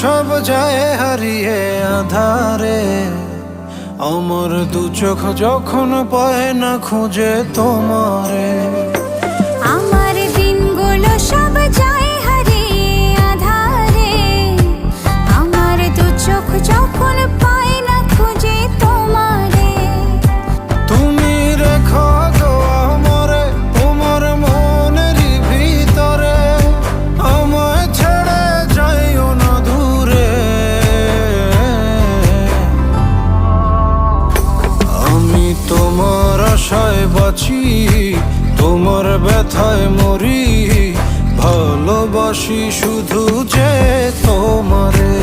সব যায় হারিয়ে আধারে, আমার দু চোখ যখন পায় না খুঁজে তোমারে। আমার দিনগুলো সব যায় হারিয়ে আধারে, আমার দু চোখ যখন পায় না খুঁজে তোমারে। তুমি রেখো গো আমারে তোমার মনেরই ভিতরে, আমায় ছেড়ে যাইও না দূরে। আমি তোমার আশায় বাঁচি, তোমার ব্যথায় মরি, ভালোবাসি শুধু যে তোমারে।